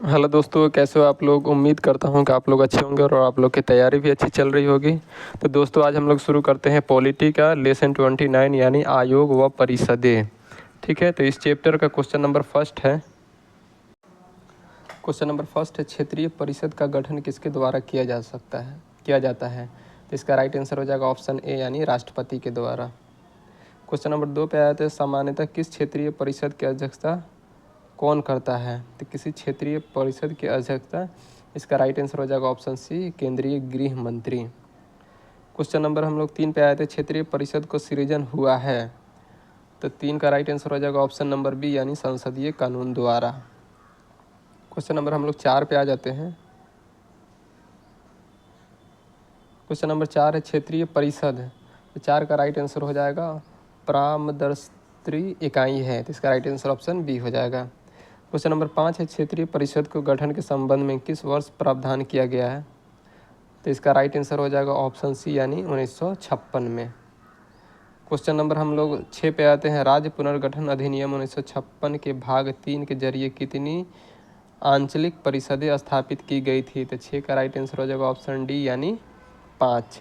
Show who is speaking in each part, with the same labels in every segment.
Speaker 1: Hello दोस्तों, कैसे हो आप लोग। उम्मीद करता हूँ कि आप लोग अच्छे होंगे और आप लोग की तैयारी भी अच्छी चल रही होगी। तो दोस्तों आज हम लोग शुरू करते हैं पॉलिटी का लेसन 29 यानी आयोग व परिषदें। ठीक है, तो इस चैप्टर का क्वेश्चन नंबर फर्स्ट है। क्वेश्चन नंबर फर्स्ट है, क्षेत्रीय परिषद का गठन किसके द्वारा किया जाता है। तो इसका राइट आंसर हो जाएगा ऑप्शन ए यानी राष्ट्रपति के द्वारा। क्वेश्चन नंबर 2 पे आया था, सामान्यतः किस क्षेत्रीय परिषद की अध्यक्षता कौन करता है। तो किसी क्षेत्रीय परिषद की अध्यक्षता, इसका राइट आंसर हो जाएगा ऑप्शन सी केंद्रीय गृह मंत्री। क्वेश्चन नंबर हम लोग 3 पे आए थे, क्षेत्रीय परिषद को सृजन हुआ है। तो 3 का राइट आंसर हो जाएगा ऑप्शन नंबर बी यानी संसदीय कानून द्वारा। क्वेश्चन नंबर हम लोग 4 पे आ जाते हैं। क्वेश्चन नंबर 4 है, क्षेत्रीय परिषद। तो 4 का राइट आंसर हो जाएगा परामर्शी इकाई है। तो इसका राइट आंसर ऑप्शन बी हो जाएगा। क्वेश्चन नंबर 5 है, क्षेत्रीय परिषद को गठन के संबंध में किस वर्ष प्रावधान किया गया है। तो इसका राइट आंसर हो जाएगा ऑप्शन सी यानी 1956 में। क्वेश्चन नंबर हम लोग 6 पे आते हैं, राज्य पुनर्गठन अधिनियम 1956 के भाग 3 के जरिए कितनी आंचलिक परिषदें स्थापित की गई थी। तो 6 का राइट आंसर हो जाएगा ऑप्शन डी यानी 5।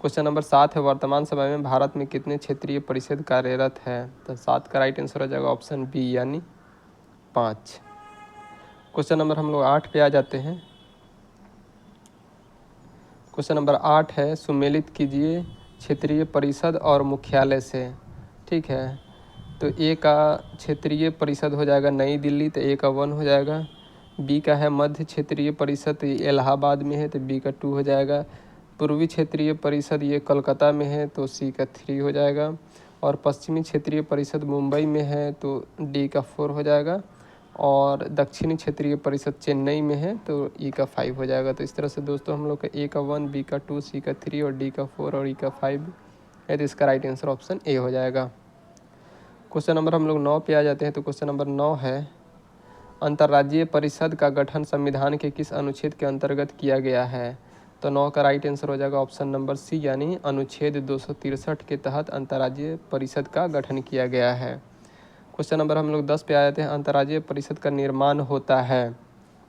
Speaker 1: क्वेश्चन नंबर 7 है, वर्तमान समय में भारत में कितने क्षेत्रीय परिषद कार्यरत है। तो 7 का राइट आंसर हो जाएगा ऑप्शन बी यानी 5। क्वेश्चन नंबर हम लोग 8 पे आ जाते हैं। क्वेश्चन नंबर 8 है, सुमेलित कीजिए क्षेत्रीय परिषद और मुख्यालय से। ठीक है, तो ए का क्षेत्रीय परिषद हो जाएगा नई दिल्ली, तो ए का 1 हो जाएगा। बी का है मध्य क्षेत्रीय परिषद, तो ये इलाहाबाद में है, तो बी का 2 हो जाएगा। पूर्वी क्षेत्रीय परिषद ये कोलकाता में है, तो सी का 3 हो जाएगा। और पश्चिमी क्षेत्रीय परिषद मुंबई में है, तो डी का 4 हो जाएगा। और दक्षिणी क्षेत्रीय परिषद चेन्नई में है, तो ई का 5 हो जाएगा। तो इस तरह से दोस्तों हम लोग का ए का 1, बी का 2, सी का 3 और डी का 4 और ई का 5 है। तो इसका राइट आंसर ऑप्शन ए हो जाएगा। क्वेश्चन नंबर हम लोग 9 पे आ जाते हैं। तो क्वेश्चन नंबर 9 है, अंतर्राज्यीय परिषद का गठन संविधान के किस अनुच्छेद के अंतर्गत किया गया है। तो 9 का राइट आंसर हो जाएगा ऑप्शन नंबर सी यानी अनुच्छेद 263 के तहत अंतर्राज्यीय परिषद का गठन किया गया है। क्वेश्चन नंबर हम लोग 10 पे आए थे, अंतर्राज्यीय परिषद का निर्माण होता है।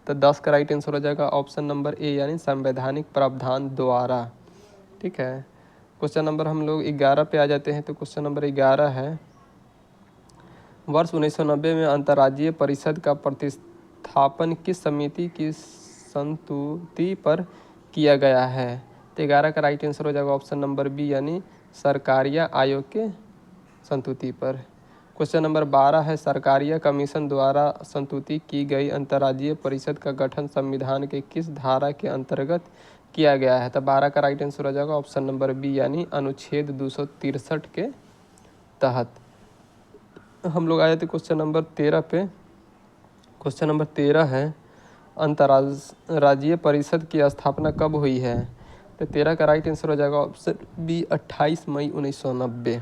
Speaker 1: तो 10 का राइट आंसर हो जाएगा ऑप्शन नंबर ए यानी संवैधानिक प्रावधान द्वारा। ठीक है, क्वेश्चन नंबर हम लोग 11 पे आ जाते हैं। तो क्वेश्चन नंबर 11 है, वर्ष 1990 में अंतर्राज्यीय परिषद का प्रतिस्थापन किस समिति की संस्तुति पर किया गया है। तो 11 का राइट आंसर हो जाएगा ऑप्शन नंबर बी यानी सरकारिया आयोग के संस्तुति पर। क्वेश्चन नंबर 12 है, सरकारिया कमीशन द्वारा संस्तुति की गई अंतर्राज्यीय परिषद का गठन संविधान के किस धारा के अंतर्गत किया गया है। तो 12 का राइट आंसर हो जाएगा ऑप्शन नंबर बी यानी अनुच्छेद 263 के तहत। हम लोग आए थे क्वेश्चन नंबर 13 पे। क्वेश्चन नंबर 13 है, अंतर्राज्यीय परिषद की स्थापना कब हुई है। तो 13 का राइट आंसर हो जाएगा ऑप्शन बी 28 मई 1990।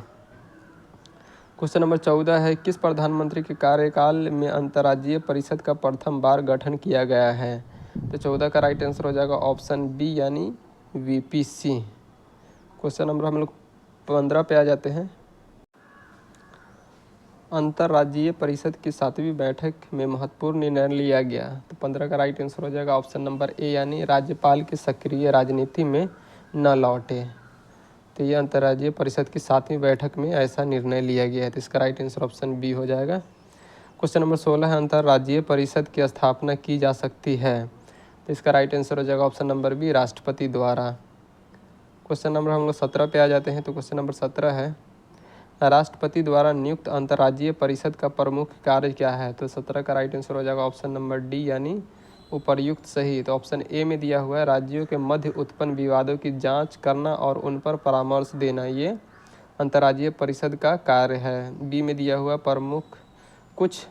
Speaker 1: क्वेश्चन नंबर 14 है, किस प्रधानमंत्री के कार्यकाल में अंतर्राज्यीय परिषद का प्रथम बार गठन किया गया है। तो 14 का राइट आंसर हो जाएगा ऑप्शन बी यानी वीपी सिंह। क्वेश्चन नंबर हम लोग 15 पे आ जाते हैं। अंतर्राज्यीय परिषद की 7वीं बैठक में महत्वपूर्ण निर्णय लिया गया। तो 15 का राइट आंसर हो जाएगा ऑप्शन नंबर ए यानी राज्यपाल की सक्रिय राजनीति में न लौटे। तो ये अंतर्राज्यीय परिषद की 7वीं बैठक में ऐसा निर्णय लिया गया है। तो इसका राइट आंसर ऑप्शन बी हो जाएगा। क्वेश्चन नंबर 16 है, अंतर्राज्यीय परिषद की स्थापना की जा सकती है। तो इसका राइट आंसर हो जाएगा ऑप्शन नंबर बी राष्ट्रपति द्वारा। क्वेश्चन नंबर हम लोग 17 पे आ जाते हैं। तो क्वेश्चन नंबर 17 है, राष्ट्रपति द्वारा नियुक्त अंतर्राज्यीय परिषद का प्रमुख कार्य क्या है। तो 17 का राइट आंसर हो जाएगा ऑप्शन नंबर डी यानी उपर्युक्त सही। तो ऑप्शन ए में दिया हुआ है, राज्यों के मध्य उत्पन्न विवादों की जांच करना और उन पर परामर्श देना, ये अंतर्राज्यीय परिषद का कार्य है। बी में दिया हुआ, प्रमुख कुछ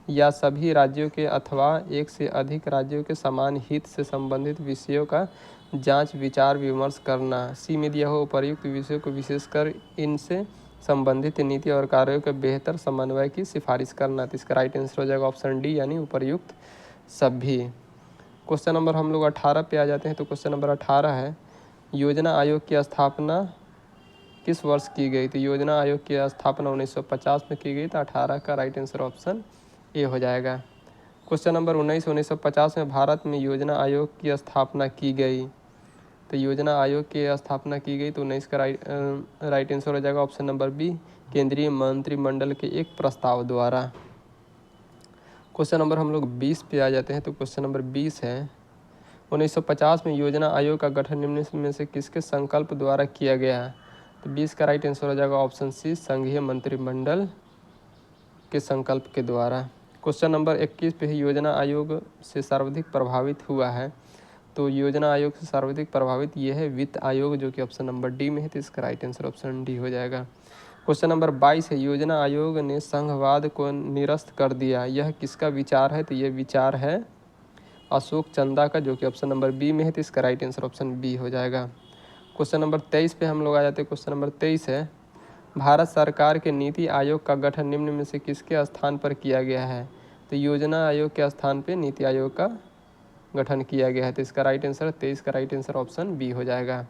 Speaker 1: या सभी राज्यों के अथवा एक से अधिक राज्यों के समान हित से संबंधित विषयों का जांच विचार विमर्श करना। सी में दिया हुआ, उपर्युक्त विषयों को विशेषकर इनसे संबंधित नीति और कार्यों के बेहतर समन्वय की सिफारिश करना। तो इसका राइट आंसर हो जाएगा ऑप्शन डी यानी उपर्युक्त सभी। क्वेश्चन नंबर हम लोग 18 पे आ जाते हैं। तो क्वेश्चन नंबर 18 है, योजना आयोग की स्थापना किस वर्ष की गई। तो योजना आयोग की स्थापना 1950 में की गई। तो 18 का राइट आंसर ऑप्शन ए हो जाएगा। क्वेश्चन नंबर 1950 में भारत में योजना आयोग की स्थापना की गई। तो योजना आयोग की स्थापना की गई, तो 19 का राइट आंसर हो जाएगा ऑप्शन नंबर बी, केंद्रीय मंत्रिमंडल के एक प्रस्ताव द्वारा। क्वेश्चन नंबर हम लोग 20 पे आ जाते हैं। तो क्वेश्चन नंबर 20 है, 1950 में योजना आयोग का गठन निम्न में से किसके संकल्प द्वारा किया गया? तो 20 का राइट आंसर हो जाएगा ऑप्शन सी, संघीय मंत्रिमंडल के संकल्प के द्वारा। क्वेश्चन नंबर 21 पे योजना आयोग से सर्वाधिक प्रभावित हुआ है। तो योजना आयोग से सर्वाधिक प्रभावित ये है वित्त आयोग, जो कि ऑप्शन नंबर डी में है। तो इसका राइट आंसर ऑप्शन डी हो जाएगा। क्वेश्चन नंबर 22 है, योजना आयोग ने संघवाद को निरस्त कर दिया, यह किसका विचार है? तो ये विचार है अशोक चंदा का, जो कि ऑप्शन नंबर बी में है। तो इसका राइट आंसर ऑप्शन बी हो जाएगा। क्वेश्चन नंबर 23 पे हम लोग आ जाते हैं। क्वेश्चन नंबर 23 है, भारत सरकार के नीति आयोग का गठन निम्न में से किसके स्थान पर किया गया है? तो योजना आयोग के स्थान पर नीति आयोग का गठन किया गया है। तो इसका राइट आंसर 23 का राइट आंसर ऑप्शन बी हो जाएगा।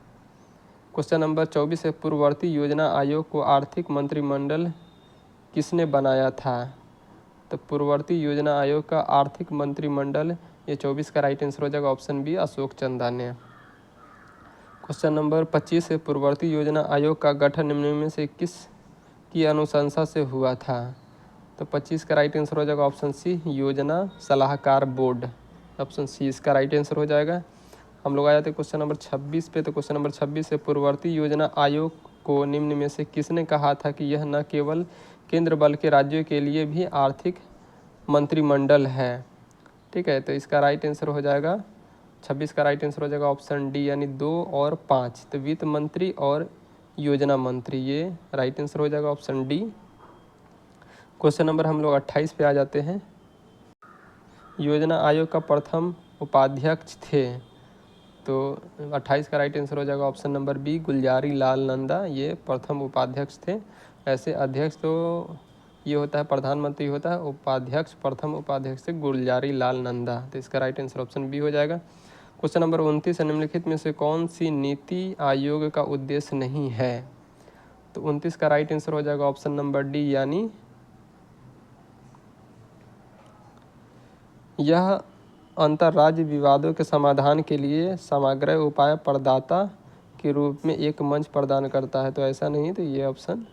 Speaker 1: क्वेश्चन नंबर 24 है, पूर्ववर्ती योजना आयोग को आर्थिक मंत्रिमंडल किसने बनाया था? तो पूर्ववर्ती योजना आयोग का आर्थिक मंत्रिमंडल, ये 24 का राइट आंसर हो जाएगा ऑप्शन बी, अशोक चंदा ने। क्वेश्चन नंबर 25 है, पूर्ववर्ती योजना आयोग का गठन निम्न में से किस की अनुशंसा से हुआ था? तो 25 का राइट आंसर हो जाएगा ऑप्शन सी, योजना सलाहकार बोर्ड, ऑप्शन सी इसका राइट आंसर हो जाएगा। हम लोग आ जाते हैं क्वेश्चन नंबर 26 पे। तो क्वेश्चन नंबर 26 है, पूर्ववर्ती योजना आयोग को निम्न में से किसने कहा था कि यह न केवल केंद्र बल्कि राज्यों के लिए भी आर्थिक मंत्रिमंडल है? ठीक है, तो इसका राइट आंसर हो जाएगा 26 का राइट आंसर हो जाएगा ऑप्शन डी, यानी 2 और 5। तो वित्त मंत्री और योजना मंत्री, ये राइट आंसर हो जाएगा ऑप्शन डी। क्वेश्चन नंबर हम लोग 28 पे आ जाते हैं। योजना आयोग का प्रथम उपाध्यक्ष थे। तो 28 का राइट आंसर हो जाएगा option number B, Gulzari Lal Nanda, ये प्रथम उपाध्यक्ष थे। ऐसे अध्यक्ष तो ये होता है प्रधानमंत्री होता है, उपाध्यक्ष प्रथम उपाध्यक्ष से गुलजारी लाल नंदा। तो इसका राइट आंसर ऑप्शन बी हो जाएगा। क्वेश्चन नंबर 29 है, निम्नलिखित में से कौन सी नीति आयोग का उद्देश्य नहीं है? तो 29 का राइट आंसर हो जाएगा ऑप्शन नंबर डी, यानी यह अंतर्राज्य विवादों के समाधान के लिए समग्र उपाय प्रदाता के रूप में एक मंच प्रदान करता है। तो ऐसा नहीं, तो ये ऑप्शन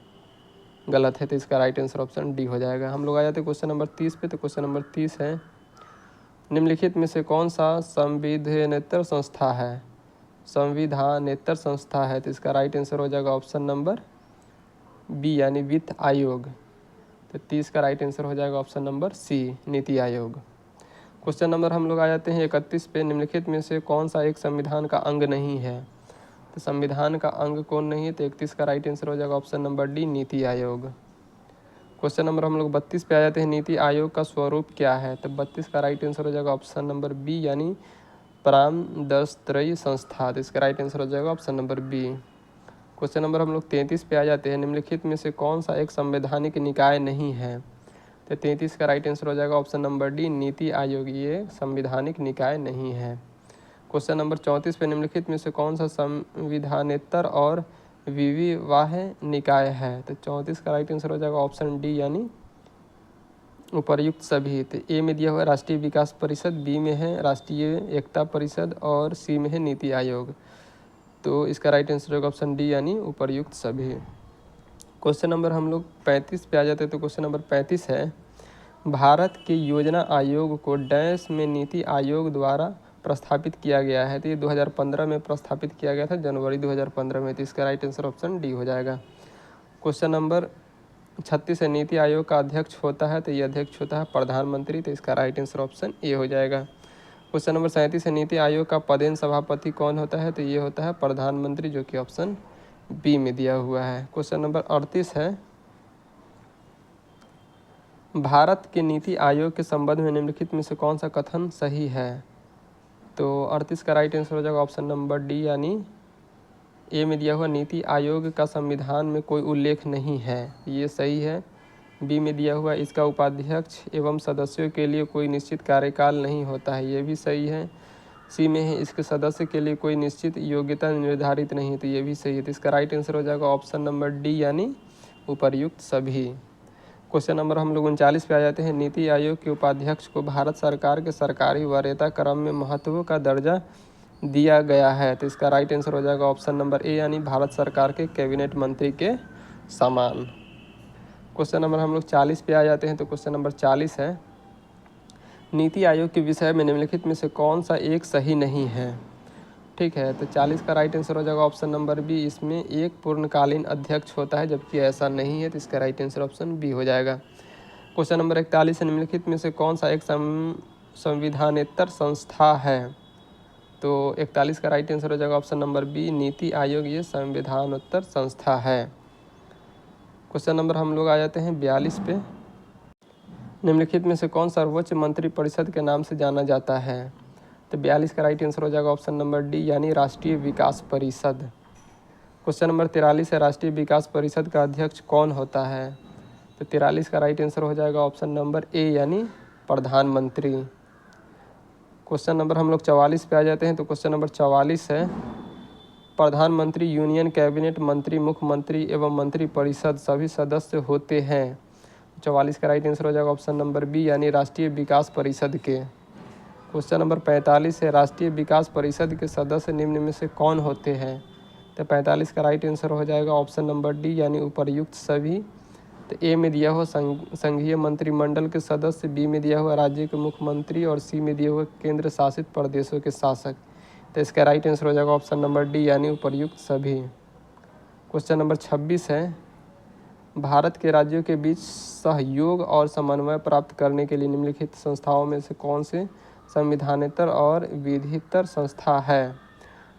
Speaker 1: गलत है। तो इसका राइट आंसर ऑप्शन डी हो जाएगा। हम लोग आ जाते हैं क्वेश्चन नंबर 30 पे। तो क्वेश्चन नंबर 30 है, निम्नलिखित में से कौन सा संविधानेतर संस्था है? संविधानेतर संस्था है। तो इसका राइट आंसर हो जाएगा ऑप्शन नंबर बी, यानी वित्त आयोग। तो 30 का राइट आंसर हो जाएगा option number C, NITI Aayog. Question number हम लोग आ जाते हैं 31 पे, निम्नलिखित में से कौन सा एक संविधान का अंग नहीं है? तो संविधान का अंग कौन नहीं है? तो 31 का राइट आंसर हो जाएगा option number D, NITI Aayog. Question number हम लोग 32 पे आ जाते हैं, नीति आयोग का स्वरूप क्या है? तो 32 का राइट आंसर हो जाएगा ऑप्शन नंबर बी, यानी परामर्शत्रयी संस्था। तो इसका राइट आंसर हो जाएगा option number B. Question number हम लोग 33 पे आ जाते हैं, निम्नलिखित में से कौन सा एक संवैधानिक निकाय नहीं है? तो 33 का राइट आंसर हो जाएगा option number D, NITI Aayog, ये संवैधानिक निकाय नहीं है। क्वेश्चन नंबर 34 पे, निम्नलिखित में से कौन सा संविधानेतर और विविवाह निकाय है? तो 34 का राइट आंसर हो जाएगा ऑप्शन डी, यानी उपर्युक्त सभी। तो ए में दिया हुआ राष्ट्रीय विकास परिषद, बी में है राष्ट्रीय एकता परिषद और सी में है नीति आयोग। तो इसका राइट आंसर होगा ऑप्शन डी, यानी उपर्युक्त सभी। क्वेश्चन नंबर हम लोग 35 पे आ जाते हैं। तो क्वेश्चन नंबर 35 है, भारत के योजना आयोग को डैश में नीति आयोग द्वारा प्रस्थापित किया गया है? तो ये 2015 में प्रस्थापित किया गया था, जनवरी 2015 में। तो इसका राइट आंसर ऑप्शन डी हो जाएगा। क्वेश्चन नंबर 36 है, नीति आयोग का अध्यक्ष होता है? तो ये अध्यक्ष होता है प्रधानमंत्री। तो इसका राइट आंसर ऑप्शन ए हो जाएगा। क्वेश्चन नंबर 37 है, नीति आयोग का पदेन सभापति कौन होता है? तो ये होता है प्रधानमंत्री, जो कि ऑप्शन बी में दिया हुआ है। क्वेश्चन नंबर 38 है, भारत के नीति आयोग के संबंध में निम्नलिखित में से कौन सा कथन सही है? तो 38 का राइट आंसर हो जाएगा ऑप्शन नंबर डी, यानी ए में दिया हुआ नीति आयोग का संविधान में कोई उल्लेख नहीं है, ये सही है। बी में दिया हुआ इसका उपाध्यक्ष एवं सदस्यों के लिए कोई निश्चित कार्यकाल नहीं होता है, ये भी सही है। सी में है इसके सदस्य के लिए कोई निश्चित योग्यता निर्धारित नहीं है, तो ये भी सही है। तो इसका राइट आंसर हो जाएगा ऑप्शन नंबर डी, यानी उपर्युक्त सभी। क्वेश्चन नंबर हम लोग 39 पे आ जाते हैं। नीति आयोग के उपाध्यक्ष को भारत सरकार के सरकारी वरीयता क्रम में महत्व का दर्जा दिया गया है। तो इसका राइट आंसर हो जाएगा ऑप्शन नंबर ए, यानी भारत सरकार के कैबिनेट मंत्री के समान। क्वेश्चन नंबर हम लोग 40 पे आ जाते हैं। तो क्वेश्चन नंबर 40 है, नीति आयोग के विषय में निम्नलिखित में से कौन सा एक सही नहीं है। ठीक है, तो 40 का राइट आंसर हो जाएगा ऑप्शन नंबर बी, इसमें एक पूर्णकालीन अध्यक्ष होता है, जबकि ऐसा नहीं है। तो इसका राइट आंसर ऑप्शन बी हो जाएगा। क्वेश्चन नंबर 41 है, निम्नलिखित में से कौन सा एक संविधानेतर संस्था है। तो 41 का राइट आंसर हो जाएगा option number B, NITI Aayog ये संविधानोत्तर संस्था है। क्वेश्चन नंबर हम लोग आ जाते हैं 42 पे। निम्नलिखित में से कौन सर्वोच्च मंत्री परिषद के नाम से जाना जाता है। तो 42 का राइट आंसर हो जाएगा ऑप्शन नंबर डी, यानी राष्ट्रीय विकास परिषद। क्वेश्चन नंबर 43 है, राष्ट्रीय विकास परिषद का अध्यक्ष कौन होता है। तो 43 का राइट आंसर हो जाएगा ऑप्शन नंबर ए, यानी प्रधानमंत्री। क्वेश्चन नंबर हम लोग 44 पे आ जाते हैं। तो क्वेश्चन नंबर 44 है, प्रधानमंत्री यूनियन कैबिनेट मंत्री, मुख्यमंत्री एवं मंत्री परिषद सभी सदस्य होते हैं। 44 का राइट आंसर हो जाएगा ऑप्शन नंबर बी, यानी राष्ट्रीय विकास परिषद के। क्वेश्चन नंबर 45 है, राष्ट्रीय विकास परिषद के सदस्य निम्न में से कौन होते हैं। तो 45 का राइट आंसर हो जाएगा ऑप्शन नंबर डी, यानी उपर्युक्त सभी। तो ए में दिया हुआ संघीय मंत्रिमंडल के सदस्य, बी में दिया हुआ राज्य के मुख्यमंत्री और सी में दिया हुआ केंद्र शासित प्रदेशों के शासक। तो इसका राइट आंसर हो जाएगा ऑप्शन नंबर डी, यानी उपर्युक्त सभी। क्वेश्चन नंबर 26 है, भारत के राज्यों के बीच सहयोग और समन्वय प्राप्त करने के लिए निम्नलिखित संस्थाओं में से कौन से संविधानेतर और विधितर संस्था है।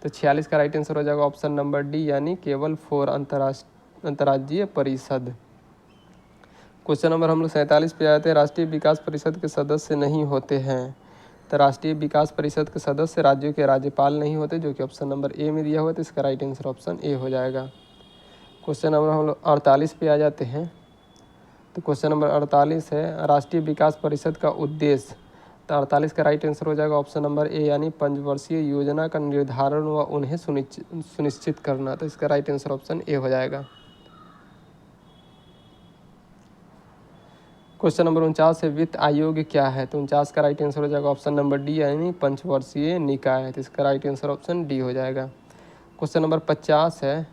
Speaker 1: तो 46 का राइट आंसर हो जाएगा ऑप्शन नंबर डी, यानी केवल 4 अंतर्राज्यीय परिषद। क्वेश्चन नंबर हम लोग 47 पे आते हैं, राष्ट्रीय विकास परिषद के सदस्य नहीं होते हैं। तो राष्ट्रीय विकास परिषद के सदस्य राज्यों के राज्यपाल नहीं होते, जो कि ऑप्शन नंबर ए में दिया हुआ है। तो इसका राइट आंसर ऑप्शन ए हो जाएगा। क्वेश्चन नंबर हम लोग 48 पे आ जाते हैं। तो क्वेश्चन नंबर 48 है, राष्ट्रीय विकास परिषद का उद्देश्य। तो 48 का राइट आंसर हो जाएगा ऑप्शन नंबर ए, यानी पंचवर्षीय योजना का निर्धारण व उन्हें सुनिश्चित करना। तो इसका राइट आंसर ऑप्शन ए हो जाएगा। क्वेश्चन नंबर 49 है, वित्त आयोग क्या है। तो 49 का राइट आंसर हो जाएगा ऑप्शन नंबर डी, यानी पंचवर्षीय निकाय। तो इसका राइट आंसर ऑप्शन डी हो जाएगा। क्वेश्चन नंबर 50 है,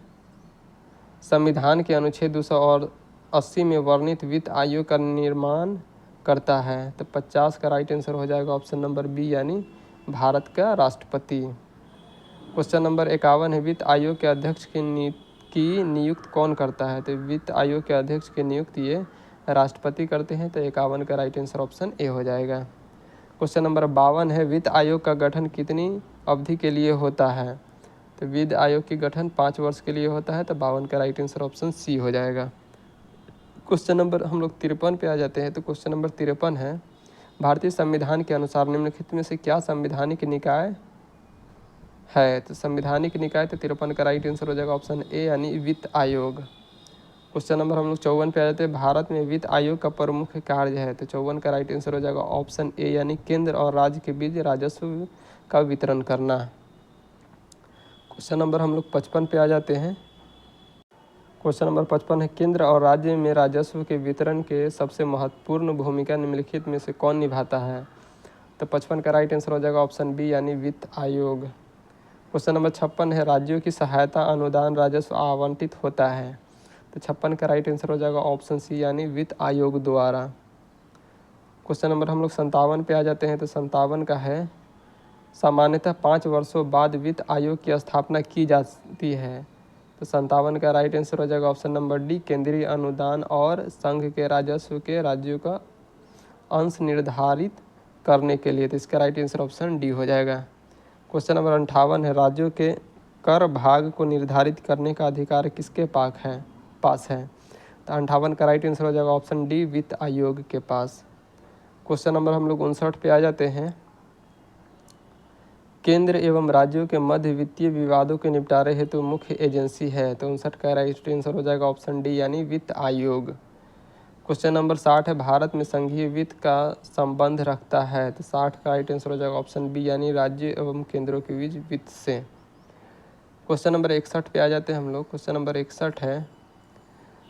Speaker 1: संविधान के अनुच्छेद 280 में वर्णित वित्त आयोग का निर्माण करता है। तो 50 का राइट आंसर हो जाएगा ऑप्शन नंबर बी, यानी भारत का राष्ट्रपति। क्वेश्चन नंबर 51 है, वित्त आयोग के अध्यक्ष की नियुक्त कौन करता है। तो वित्त आयोग के अध्यक्ष की नियुक्त ये राष्ट्रपति करते हैं। तो 51 का राइट आंसर ऑप्शन ए हो जाएगा। क्वेश्चन नंबर 52 है, वित्त आयोग का गठन कितनी अवधि के लिए होता है। तो वित्त आयोग की गठन 5 वर्ष के लिए होता है। तो 52 का राइट आंसर ऑप्शन सी हो जाएगा। क्वेश्चन नंबर हम लोग 53 पे आ जाते हैं। तो क्वेश्चन नंबर 53 है, भारतीय संविधान के अनुसार निम्नलिखित में से क्या संवैधानिक निकाय है। तो संवैधानिक निकाय, तो 53 का राइट आंसर हो जाएगा ऑप्शन ए, यानी वित्त आयोग। क्वेश्चन नंबर हम लोग 54 पे आ जाते हैं, भारत में वित्त आयोग का प्रमुख कार्य है। तो 54 का राइट आंसर हो जाएगा ऑप्शन ए, यानी केंद्र और राज्य के बीच राजस्व का वितरण करना। क्वेश्चन नंबर हम लोग 55 पे आ जाते हैं। क्वेश्चन नंबर 55 है, केंद्र और राज्य में राजस्व के वितरण के सबसे महत्वपूर्ण भूमिका निम्नलिखित में से कौन निभाता है। तो 55 का राइट आंसर हो जाएगा ऑप्शन बी, यानी वित्त आयोग। क्वेश्चन नंबर 56 है, राज्यों की सहायता अनुदान राजस्व आवंटित होता है। तो 56 का राइट आंसर हो जाएगा ऑप्शन सी, यानी वित्त आयोग द्वारा। क्वेश्चन नंबर हम लोग 57 पे आ जाते हैं। तो 57 का है, सामान्यतः 5 वर्षों बाद वित्त आयोग की स्थापना की जाती है। तो 57 का राइट आंसर हो जाएगा ऑप्शन नंबर डी, केंद्रीय अनुदान और संघ के राजस्व के राज्यों का अंश निर्धारित करने के लिए। तो इसका राइट आंसर ऑप्शन डी हो जाएगा। क्वेश्चन नंबर 58 है, राज्यों के कर भाग को निर्धारित करने का अधिकार किसके पास है। तो 58 का राइट आंसर हो जाएगा ऑप्शन डी, वित्त आयोग के पास। क्वेश्चन नंबर हम लोग 59 पे आ जाते हैं, केंद्र एवं राज्यों के मध्य वित्तीय विवादों के निपटारे हेतु मुख्य एजेंसी है। तो 59 का राइट आंसर हो जाएगा ऑप्शन डी, यानी वित्त आयोग। क्वेश्चन नंबर 60 है, भारत में संघीय वित्त का संबंध रखता है। तो 60 का राइट आंसर हो जाएगा ऑप्शन बी, यानी राज्य एवं केंद्रों के बीच वित्त से। क्वेश्चन नंबर 61 पे आ जाते हैं हम लोग। क्वेश्चन नंबर 61 है,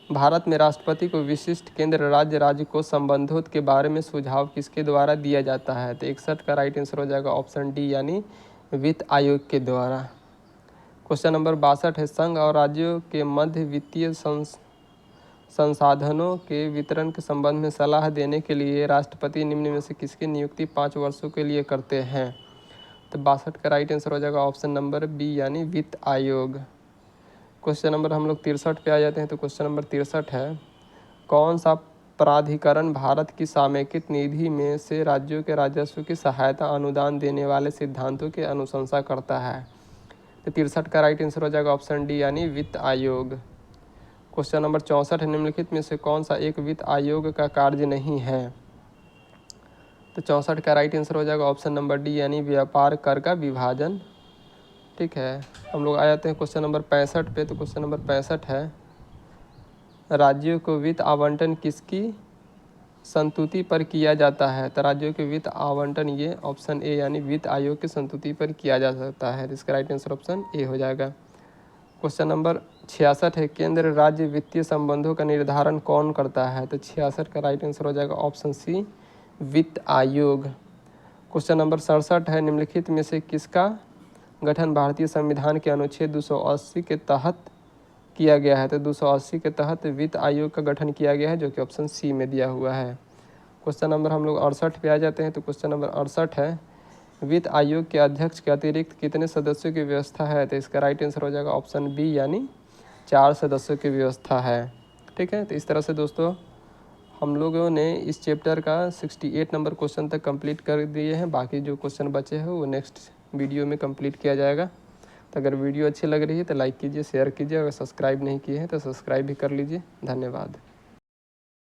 Speaker 1: भारत में राष्ट्रपति को विशिष्ट केंद्र राज्य राजकोष संबंधों के बारे में सुझाव किसके द्वारा दिया जाता है? तो 61 का राइट आंसर हो जाएगा ऑप्शन डी यानी वित्त आयोग के द्वारा। क्वेश्चन नंबर 62 है, संघ और राज्यों के मध्य वित्तीय संसाधनों के वितरण के संबंध में सलाह देने के लिए राष्ट्रपति निम्न में से किसकी नियुक्ति 5 वर्षों के लिए करते हैं? तो 62 का राइट आंसर हो जाएगा ऑप्शन नंबर बी यानी वित्त आयोग। क्वेश्चन नंबर हम लोग 63 पे आ जाते हैं। तो क्वेश्चन नंबर 63 है, कौन सा प्राधिकरण भारत की समेकित निधि में से राज्यों के राजस्व की सहायता अनुदान देने वाले सिद्धांतों की अनुशंसा करता है? तो 63 का राइट आंसर हो जाएगा ऑप्शन डी यानी वित्त आयोग। क्वेश्चन नंबर 64 है, निम्नलिखित में से कौन सा एक वित्त आयोग का कार्य नहीं है? तो 64 का राइट आंसर हो जाएगा ऑप्शन नंबर डी यानी व्यापार कर का विभाजन। ठीक है, हम लोग आ जाते हैं क्वेश्चन नंबर 65 पे। तो क्वेश्चन नंबर 65 है, राज्यों को वित्त आवंटन किसकी संतुति पर किया जाता है? तो राज्यों के वित्त आवंटन ये ऑप्शन ए यानी वित्त आयोग की संतुति पर किया जा सकता है। इसका राइट आंसर ऑप्शन ए हो जाएगा। क्वेश्चन नंबर 66 है, केंद्र राज्य वित्तीय संबंधों का निर्धारण कौन करता है? तो 66 का राइट आंसर हो जाएगा ऑप्शन सी वित्त आयोग। क्वेश्चन नंबर 67 है, निम्नलिखित में से किसका गठन भारतीय संविधान के अनुच्छेद 280 के तहत किया गया है? तो 280 के तहत वित्त आयोग का गठन किया गया है, जो कि ऑप्शन सी में दिया हुआ है। क्वेश्चन नंबर हम लोग 68 पे आ जाते हैं। तो क्वेश्चन नंबर 68 है, वित्त आयोग के अध्यक्ष के अतिरिक्त कितने सदस्यों की व्यवस्था है? तो इसका राइट आंसर हो जाएगा ऑप्शन बी यानी 4 सदस्यों की व्यवस्था है। ठीक है, तो इस तरह से दोस्तों हम लोगों ने इस चैप्टर का 68 नंबर क्वेश्चन तक कंप्लीट कर दिए हैं। बाकी जो क्वेश्चन बचे हैं वो नेक्स्ट वीडियो में कंप्लीट किया जाएगा। तो अगर वीडियो अच्छी लग रही है तो लाइक कीजिए, शेयर कीजिए, अगर सब्सक्राइब नहीं किए हैं तो सब्सक्राइब भी कर लीजिए। धन्यवाद।